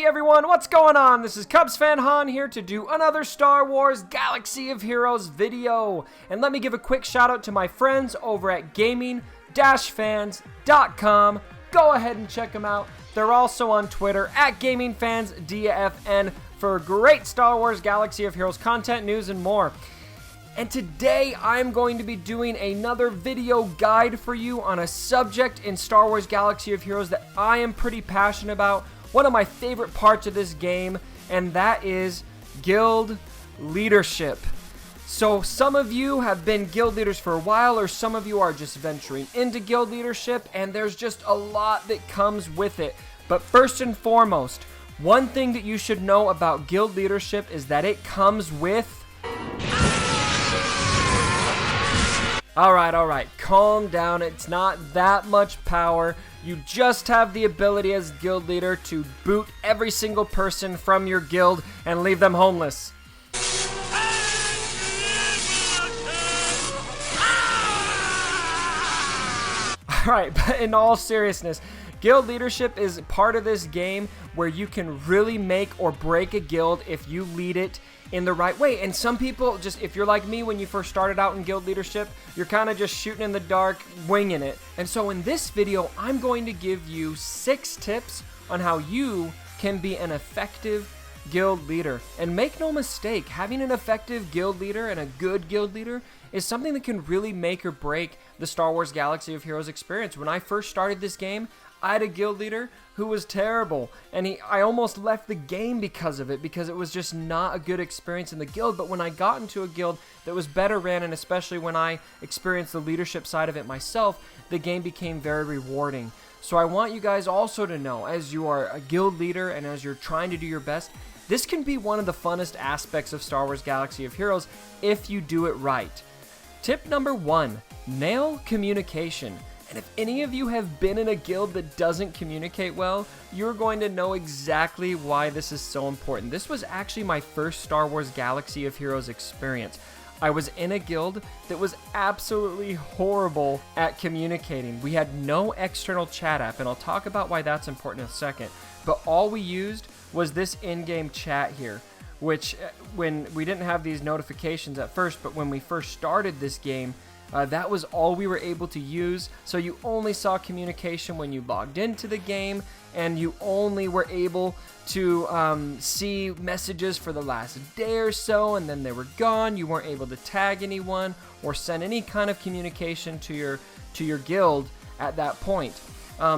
everyone, what's going on? This is Cubs fan Han here to do another Star Wars Galaxy of Heroes video. And let me give a quick shout out to my friends over at gaming-fans.com. Go ahead and check them out. They're also on Twitter at gamingfansdfn for great Star Wars Galaxy of Heroes content, news, and more. And today I'm going to be doing another video guide for you on a subject in Star Wars Galaxy of Heroes that I am pretty passionate about. One of my favorite parts of this game, and that is guild leadership. So some of you have been guild leaders for a while, or some of you are just venturing into guild leadership, and there's just a lot that comes with it. But first and foremost, one thing that you should know about guild leadership is that it comes with... Alright, calm down. It's not that much power. You just have the ability as guild leader to boot every single person from your guild and leave them homeless. Alright, but in all seriousness, guild leadership is part of this game where you can really make or break a guild if you lead it in the right way. And some people, just if you're like me when you first started out in guild leadership, you're kind of just shooting in the dark, winging it. And so in this video, I'm going to give you 6 tips on how you can be an effective guild leader. And make no mistake, having an effective guild leader and a good guild leader is something that can really make or break the Star Wars Galaxy of Heroes experience. When I first started this game, I had a guild leader who was terrible, and I almost left the game because of it, because it was just not a good experience in the guild. But when I got into a guild that was better ran, and especially when I experienced the leadership side of it myself, the game became very rewarding. So I want you guys also to know, as you are a guild leader and as you're trying to do your best, this can be one of the funnest aspects of Star Wars Galaxy of Heroes if you do it right. Tip number 1, nail communication. And if any of you have been in a guild that doesn't communicate well, you're going to know exactly why this is so important. This was actually my first Star Wars Galaxy of Heroes experience. I was in a guild that was absolutely horrible at communicating. We had no external chat app, and I'll talk about why that's important in a second. But all we used was this in-game chat here, which when we didn't have these notifications at first, but when we first started this game, that was all we were able to use. So you only saw communication when you logged into the game, and you only were able to see messages for the last day or so, and then they were gone. You weren't able to tag anyone or send any kind of communication to your guild at that point.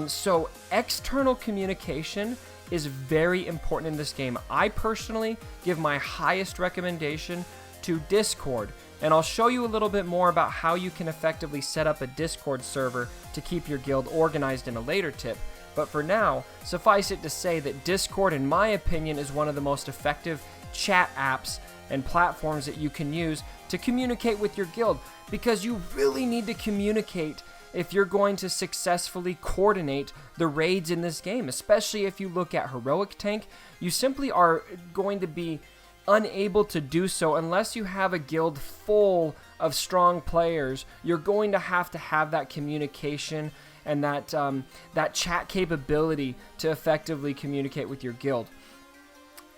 So external communication is very important in this game. I personally give my highest recommendation to Discord. And I'll show you a little bit more about how you can effectively set up a Discord server to keep your guild organized in a later tip. But for now, suffice it to say that Discord, in my opinion, is one of the most effective chat apps and platforms that you can use to communicate with your guild, because you really need to communicate if you're going to successfully coordinate the raids in this game. Especially if you look at Heroic Tank, you simply are going to be unable to do so unless you have a guild full of strong players. You're going to have that communication and that chat capability to effectively communicate with your guild.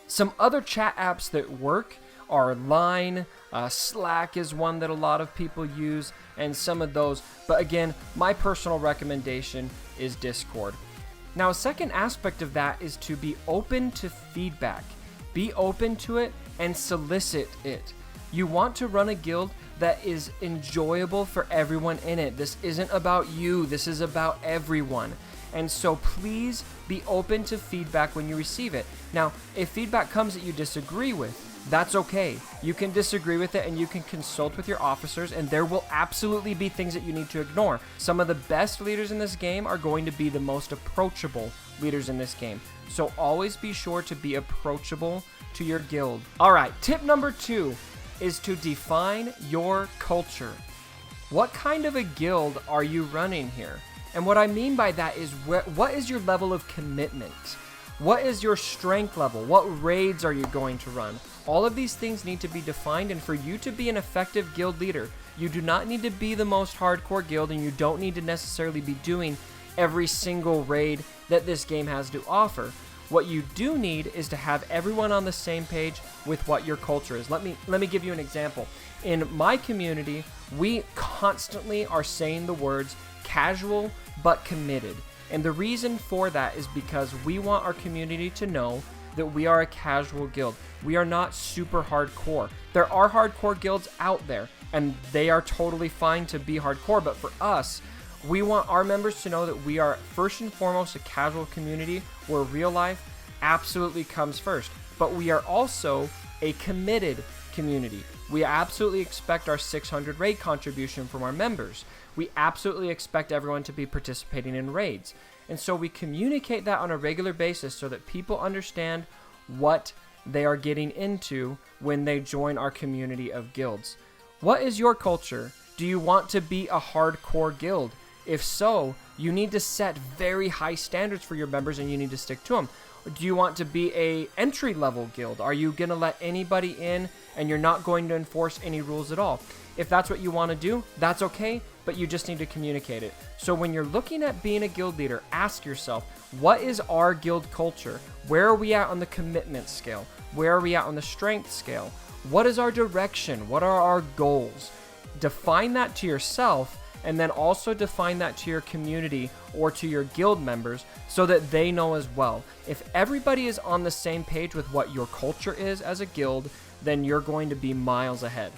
Some other chat apps that work are Line, Slack is one that a lot of people use, and some of those. But again, my personal recommendation is Discord. Now, a second aspect of that is to be open to feedback. Be open to it and solicit it. You want to run a guild that is enjoyable for everyone in it. This isn't about you, this is about everyone. And so please be open to feedback when you receive it. Now, if feedback comes that you disagree with, that's okay. You can disagree with it and you can consult with your officers, and there will absolutely be things that you need to ignore. Some of the best leaders in this game are going to be the most approachable leaders in this game. So always be sure to be approachable to your guild. Alright, tip number 2 is to define your culture. What kind of a guild are you running here? And what I mean by that is what is your level of commitment? What is your strength level? What raids are you going to run? All of these things need to be defined, and for you to be an effective guild leader, you do not need to be the most hardcore guild, and you don't need to necessarily be doing every single raid that this game has to offer. What you do need is to have everyone on the same page with what your culture is. Let me give you an example. In my community, we constantly are saying the words casual but committed. And the reason for that is because we want our community to know that we are a casual guild. We are not super hardcore. There are hardcore guilds out there, and they are totally fine to be hardcore, but for us, we want our members to know that we are first and foremost a casual community where real life absolutely comes first. But we are also a committed community. We absolutely expect our 600 raid contribution from our members. We absolutely expect everyone to be participating in raids. And so we communicate that on a regular basis so that people understand what they are getting into when they join our community of guilds. What is your culture? Do you want to be a hardcore guild? If so, you need to set very high standards for your members and you need to stick to them. Do you want to be a entry-level guild? Are you going to let anybody in and you're not going to enforce any rules at all? If that's what you want to do, that's okay, but you just need to communicate it. So when you're looking at being a guild leader, ask yourself, what is our guild culture? Where are we at on the commitment scale? Where are we at on the strength scale? What is our direction? What are our goals? Define that to yourself, and then also define that to your community or to your guild members so that they know as well. If everybody is on the same page with what your culture is as a guild, then you're going to be miles ahead.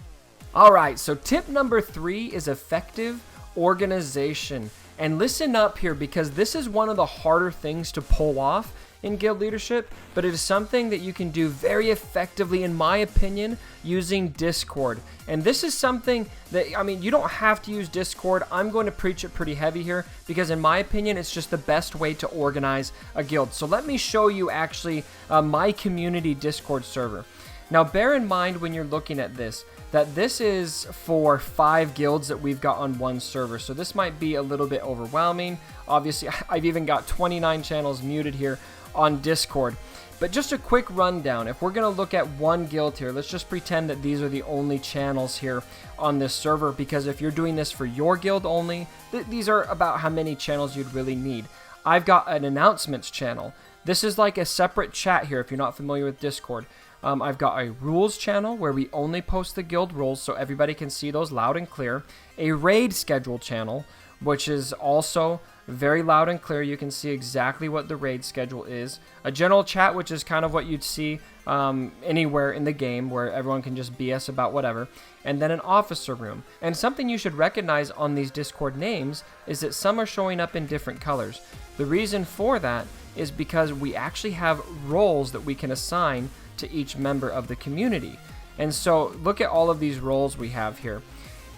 All right, so tip number 3 is effective organization. And listen up here, because this is one of the harder things to pull off in guild leadership, but it is something that you can do very effectively, in my opinion, using Discord. And this is something that, you don't have to use Discord. I'm going to preach it pretty heavy here because, in my opinion, it's just the best way to organize a guild. So let me show you actually my community Discord server. Now, bear in mind when you're looking at this, that this is for 5 guilds that we've got on one server. So this might be a little bit overwhelming. Obviously, I've even got 29 channels muted here on Discord. But just a quick rundown. If we're going to look at one guild here, let's just pretend that these are the only channels here on this server, because if you're doing this for your guild only, these are about how many channels you'd really need. I've got an announcements channel. This is like a separate chat here if you're not familiar with Discord. I've got a rules channel where we only post the guild rules so everybody can see those loud and clear. A raid schedule channel, which is also very loud and clear. You can see exactly what the raid schedule is. A general chat, which is kind of what you'd see anywhere in the game, where everyone can just BS about whatever. And then an officer room. And something you should recognize on these Discord names is that some are showing up in different colors. The reason for that is because we actually have roles that we can assign to each member of the community. And so look at all of these roles we have here.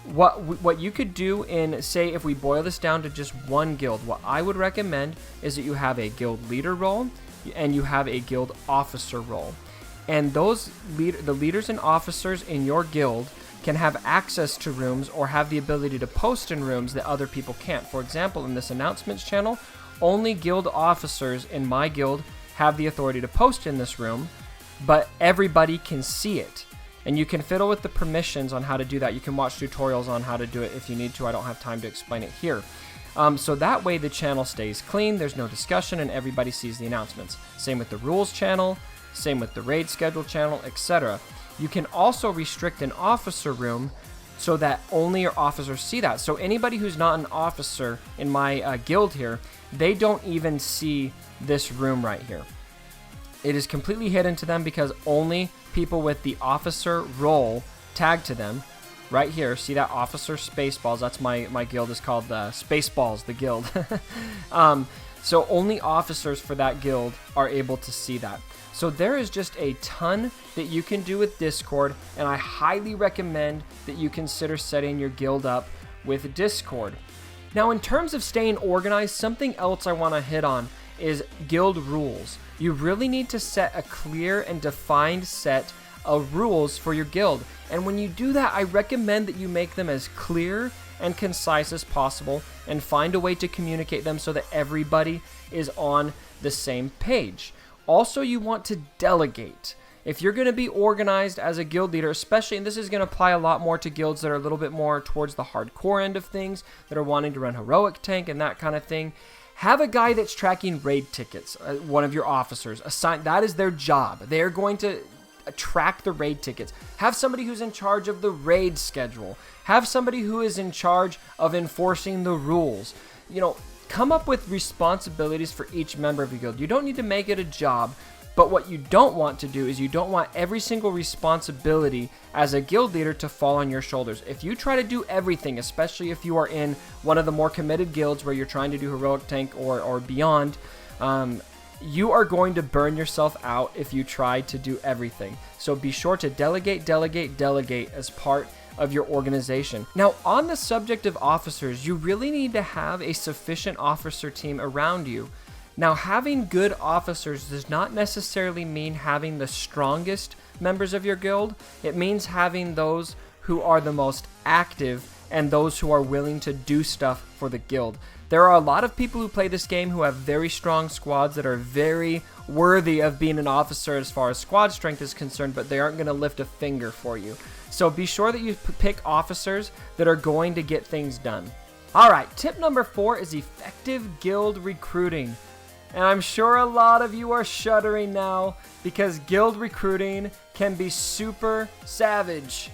What you could do in, say, if we boil this down to just one guild, what I would recommend is that you have a guild leader role and you have a guild officer role. And those the leaders and officers in your guild can have access to rooms or have the ability to post in rooms that other people can't. For example, in this announcements channel, only guild officers in my guild have the authority to post in this room, but everybody can see it. And you can fiddle with the permissions on how to do that. You can watch tutorials on how to do it if you need to. I don't have time to explain it here. So that way the channel stays clean, there's no discussion, and everybody sees the announcements. Same with the rules channel, same with the raid schedule channel, etc. You can also restrict an officer room so that only your officers see that. So anybody who's not an officer in my guild here, they don't even see this room right here. It is completely hidden to them because only people with the officer role tagged to them right here. See that officer Spaceballs? That's my guild is called Spaceballs, the guild. So only officers for that guild are able to see that. So there is just a ton that you can do with Discord, and I highly recommend that you consider setting your guild up with Discord. Now, in terms of staying organized, something else I want to hit on is guild rules. You really need to set a clear and defined set of rules for your guild. And when you do that, I recommend that you make them as clear and concise as possible and find a way to communicate them so that everybody is on the same page. Also, you want to delegate. If you're going to be organized as a guild leader, especially, and this is going to apply a lot more to guilds that are a little bit more towards the hardcore end of things, that are wanting to run heroic tank and that kind of thing, Have a guy that's tracking raid tickets, one of your officers. That is their job. They're going to track the raid tickets. Have somebody who's in charge of the raid schedule. Have somebody who is in charge of enforcing the rules. Come up with responsibilities for each member of your guild. You don't need to make it a job, but what you don't want to do is you don't want every single responsibility as a guild leader to fall on your shoulders. If you try to do everything, especially if you are in one of the more committed guilds where you're trying to do heroic tank or beyond, you are going to burn yourself out if you try to do everything. So be sure to delegate as part of your organization. Now, on the subject of officers, you really need to have a sufficient officer team around you. Now, having good officers does not necessarily mean having the strongest members of your guild. It means having those who are the most active and those who are willing to do stuff for the guild. There are a lot of people who play this game who have very strong squads that are very worthy of being an officer as far as squad strength is concerned, but they aren't going to lift a finger for you. So be sure that you pick officers that are going to get things done. All right, tip number 4 is effective guild recruiting. And I'm sure a lot of you are shuddering now because guild recruiting can be super savage.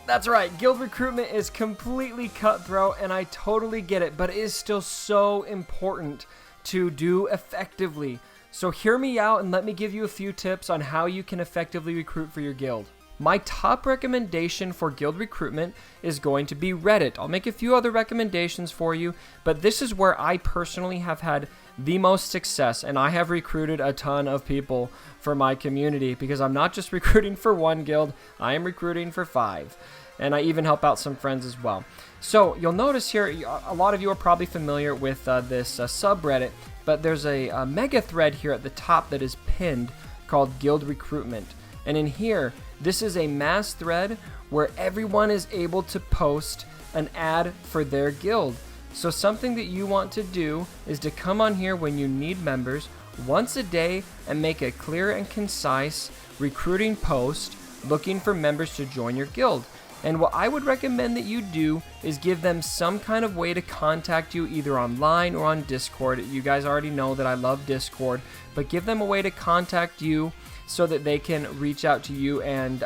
That's right, guild recruitment is completely cutthroat, and I totally get it, but it is still so important to do effectively. So hear me out and let me give you a few tips on how you can effectively recruit for your guild. My top recommendation for guild recruitment is going to be Reddit. I'll make a few other recommendations for you, but this is where I personally have had the most success, and I have recruited a ton of people for my community because I'm not just recruiting for one guild, I am recruiting for 5. And I even help out some friends as well. So you'll notice here, a lot of you are probably familiar with this subreddit, but there's a mega thread here at the top that is pinned called Guild Recruitment. And in here, this is a mass thread where everyone is able to post an ad for their guild. So something that you want to do is to come on here when you need members once a day and make a clear and concise recruiting post looking for members to join your guild. And what I would recommend that you do is give them some kind of way to contact you either online or on Discord. You guys already know that I love Discord, but give them a way to contact you so that they can reach out to you and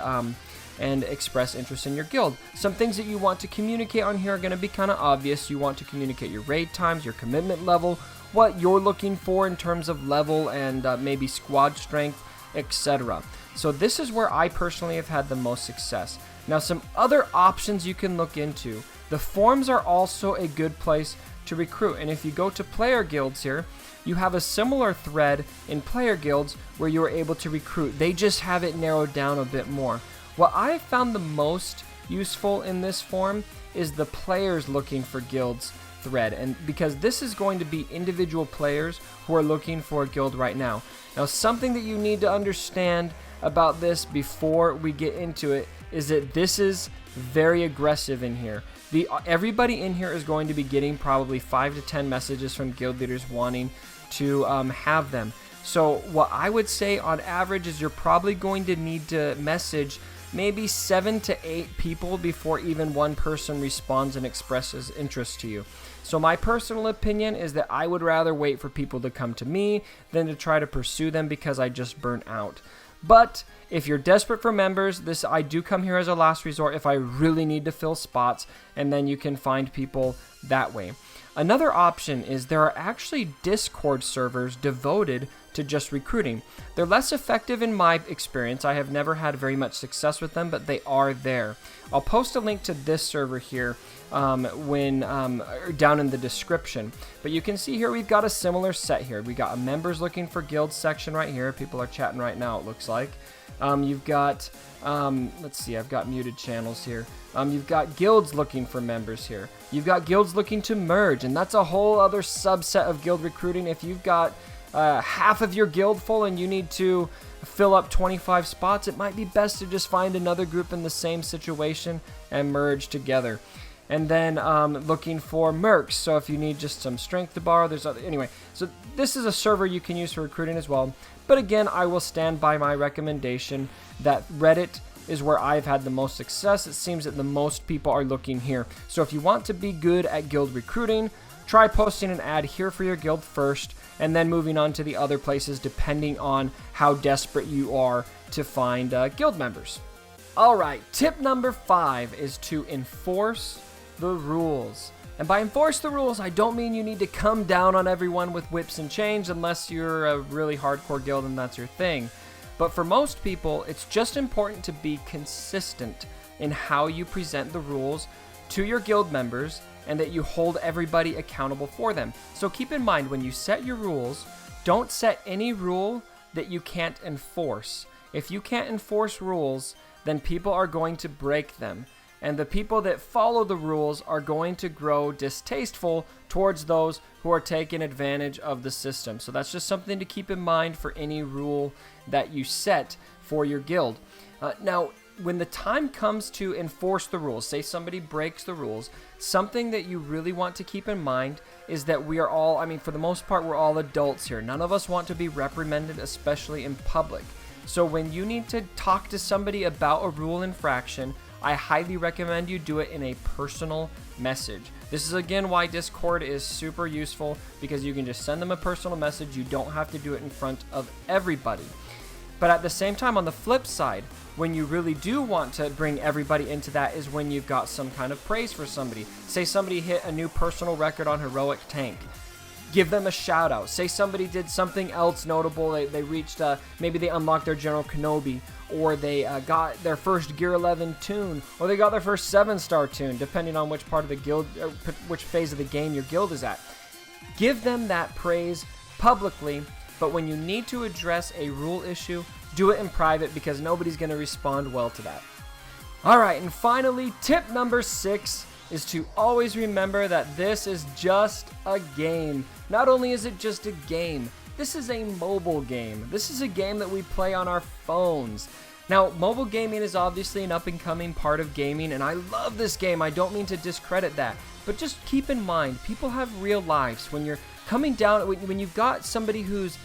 express interest in your guild. Some things that you want to communicate on here are going to be kind of obvious. You want to communicate your raid times, your commitment level, what you're looking for in terms of level and maybe squad strength, etc. So this is where I personally have had the most success. Now, some other options you can look into. The forums are also a good place to recruit. And if you go to player guilds here, you have a similar thread in player guilds where you are able to recruit. They just have it narrowed down a bit more. What I found the most useful in this forum is the players looking for guilds thread, and because this is going to be individual players who are looking for a guild right now. Now, something that you need to understand about this before we get into it is that this is very aggressive in here. Everybody in here is going to be getting probably 5 to 10 messages from guild leaders wanting to have them. So what I would say on average is you're probably going to need to message maybe 7 to 8 people before even one person responds and expresses interest to you. So my personal opinion is that I would rather wait for people to come to me than to try to pursue them because I just burnt out. But if you're desperate for members, I do come here as a last resort if I really need to fill spots, and then you can find people that way. Another option is there are actually Discord servers devoted to just recruiting. They're less effective in my experience. I have never had very much success with them, but they are there. I'll post a link to this server here down in the description. But you can see here we've got a similar set here. We got a members looking for guild section right here. People are chatting right now, it looks like. You've got, let's see, I've got muted channels here. You've got guilds looking for members here. You've got guilds looking to merge, and that's a whole other subset of guild recruiting. If you've got half of your guild full and you need to fill up 25 spots, it might be best to just find another group in the same situation and merge together. And then looking for mercs. So if you need just some strength to borrow, there's other, anyway. So this is a server you can use for recruiting as well. But again, I will stand by my recommendation that Reddit is where I've had the most success. It seems that the most people are looking here. So if you want to be good at guild recruiting, try posting an ad here for your guild first, and then moving on to the other places depending on how desperate you are to find guild members. All right, tip number 5 is to enforce the rules. And by enforce the rules, I don't mean you need to come down on everyone with whips and chains unless you're a really hardcore guild and that's your thing. But for most people, it's just important to be consistent in how you present the rules to your guild members and that you hold everybody accountable for them. So keep in mind, when you set your rules, don't set any rule that you can't enforce. If you can't enforce rules, then people are going to break them. And the people that follow the rules are going to grow distasteful towards those who are taking advantage of the system. So that's just something to keep in mind for any rule that you set for your guild. Now, when the time comes to enforce the rules, say somebody breaks the rules, something that you really want to keep in mind is that we are all, I mean, for the most part, we're all adults here. None of us want to be reprimanded, especially in public. So when you need to talk to somebody about a rule infraction, I highly recommend you do it in a personal message. This is again why Discord is super useful, because you can just send them a personal message. You don't have to do it in front of everybody. But at the same time, on the flip side, when you really do want to bring everybody into that is when you've got some kind of praise for somebody. Say somebody hit a new personal record on Heroic Tank. Give them a shout out. Say somebody did something else notable. They reached, maybe they unlocked their General Kenobi, or they got their first Gear 11 tune, or they got their first 7-star tune, depending on which part of the guild, or which phase of the game your guild is at. Give them that praise publicly, but when you need to address a rule issue, do it in private, because nobody's going to respond well to that. All right, and finally, tip number 6 is to always remember that this is just a game. Not only is it just a game, this is a mobile game. This is a game that we play on our phones. Now, mobile gaming is obviously an up-and-coming part of gaming, and I love this game. I don't mean to discredit that. But just keep in mind, people have real lives. When you're coming down, when you've got somebody who's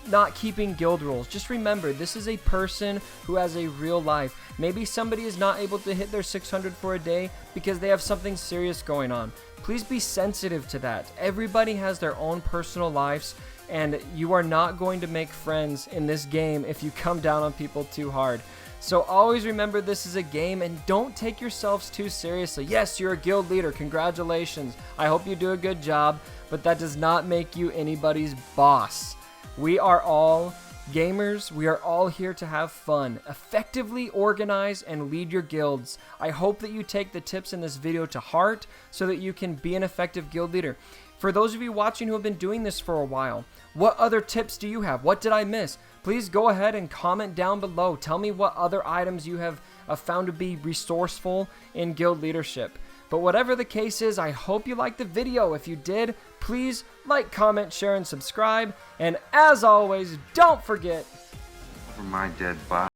not keeping guild rules, just remember, this is a person who has a real life. Maybe somebody is not able to hit their 600 for a day because they have something serious going on. Please be sensitive to that. Everybody has their own personal lives, and you are not going to make friends in this game if you come down on people too hard. So always remember, this is a game, and don't take yourselves too seriously. Yes, you're a guild leader. Congratulations. I hope you do a good job, but that does not make you anybody's boss. We are all gamers. We are all here to have fun. Effectively organize and lead your guilds. I hope that you take the tips in this video to heart so that you can be an effective guild leader. For those of you watching who have been doing this for a while, what other tips do you have? What did I miss? Please go ahead and comment down below. Tell me what other items you have found to be resourceful in guild leadership. But whatever the case is, I hope you liked the video. If you did, please like, comment, share, and subscribe. And as always, don't forget, for my dead body.